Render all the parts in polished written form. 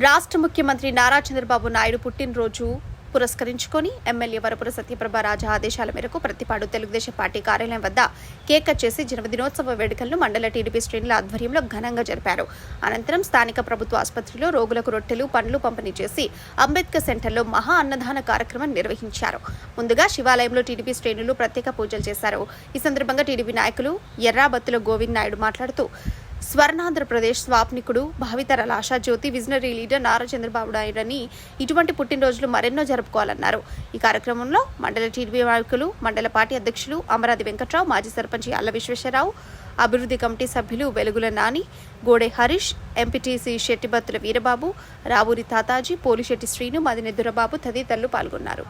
రాష్ట్ర ముఖ్యమంత్రి నారా చంద్రబాబు నాయుడు పుట్టినరోజు పురస్కరించుకొని ఎమ్మెల్యే వరపుర సత్యప్రభ రాజా ఆదేశాల మేరకు ప్రతిపాడు తెలుగుదేశం పార్టీ కార్యాలయం వద్ద కేక్ కట్ చేసి జన్మదినోత్సవ వేడుకలను మండల టీడీపీ శ్రేణుల ఆధ్వర్యంలో ఘనంగా జరిపారు. అనంతరం స్థానిక ప్రభుత్వ ఆసుపత్రిలో రోగులకు రొట్టెలు పండ్లు పంపిణీ చేసి అంబేద్కర్ సెంటర్లో మహా అన్నదాన కార్యక్రమం నిర్వహించారు. ముందుగా శివాలయంలో టీడీపీ శ్రేణులు ప్రత్యేక పూజలు చేశారు. ఈ సందర్భంగా టీడీపీ నాయకులు ఎర్రాబత్తుల గోవింద్ నాయుడు మాట్లాడుతూ స్వర్ణాంధ్రప్రదేశ్ స్వాప్నికుడు భావితరాల ఆశాజ్యోతి విజనరీ లీడర్ నారా చంద్రబాబు నాయుడని ఇటువంటి పుట్టినరోజులు మరెన్నో జరుపుకోవాలన్నారు. ఈ కార్యక్రమంలో మండల టీడీపీ నాయకులు, మండల పార్టీ అధ్యక్షులు అమరాది వెంకట్రావు, మాజీ సర్పంచ్ అల్ల విశ్వేశ్వరరావు, అభివృద్ధి కమిటీ సభ్యులు వెలుగుల నాని, గోడే హరీష్, ఎంపీటీసీ శెట్టిబత్తుల వీరబాబు, రావూరి తాతాజీ, పోలిశెట్టి శ్రీను, మదినె దురబాబు తదితరులు పాల్గొన్నారు.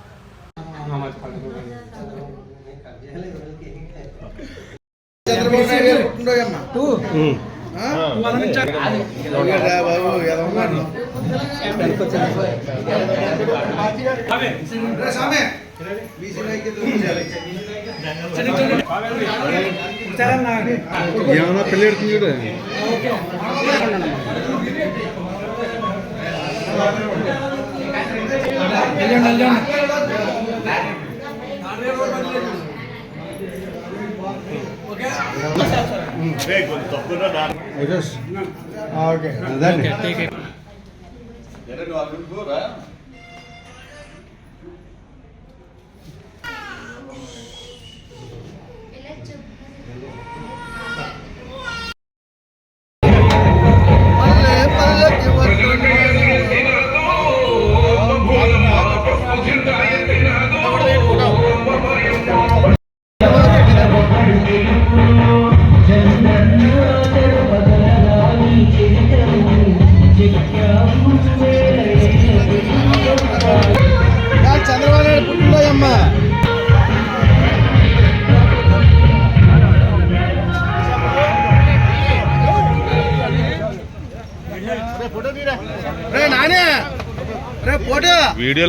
వీడియో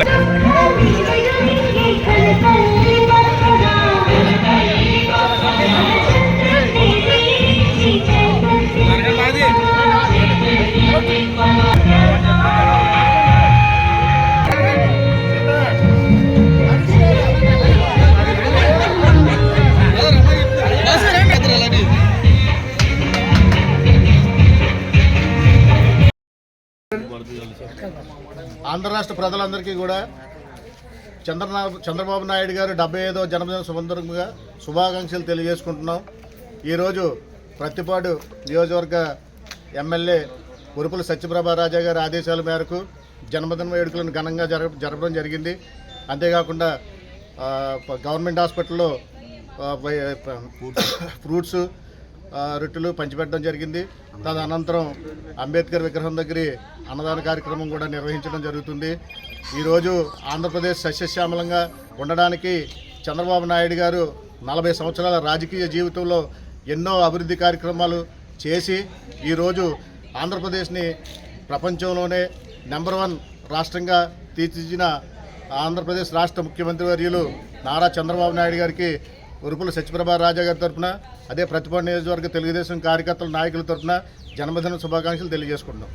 ఆంధ్ర రాష్ట్ర ప్రజలందరికీ కూడా చంద్రబాబు నాయుడు గారు 75వ జన్మదిన సందర్భంగా శుభాకాంక్షలు తెలియజేసుకుంటున్నాం. ఈరోజు ప్రతిపాడు నియోజకవర్గ ఎమ్మెల్యే వరపుల సత్యప్రభ రాజా గారి ఆదేశాల మేరకు జన్మదిన వేడుకలను ఘనంగా జరపడం జరిగింది. అంతేకాకుండా గవర్నమెంట్ హాస్పిటల్లో ఫ్రూట్స్ రొట్టెలు పంచిపెట్టడం జరిగింది. తదనంతరం అంబేద్కర్ విగ్రహం దగ్గర అన్నదాన కార్యక్రమం కూడా నిర్వహించడం జరుగుతుంది. ఈరోజు ఆంధ్రప్రదేశ్ సస్యశ్యామలంగా ఉండడానికి చంద్రబాబు నాయుడు గారు 40 సంవత్సరాల రాజకీయ జీవితంలో ఎన్నో అభివృద్ధి కార్యక్రమాలు చేసి ఈరోజు ఆంధ్రప్రదేశ్ని ప్రపంచంలోనే నెంబర్ 1 రాష్ట్రంగా తీర్చిదిద్దిన ఆంధ్రప్రదేశ్ రాష్ట్ర ముఖ్యమంత్రి వర్యులు నారా చంద్రబాబు నాయుడు గారికి వరపుల సత్యప్రభ రాజా గారి తరఫున, అదే ప్రతిపాడు నియోజకవర్గ తెలుగుదేశం కార్యకర్తల నాయకుల తరఫున జన్మదిన శుభాకాంక్షలు తెలియజేసుకుంటున్నాం.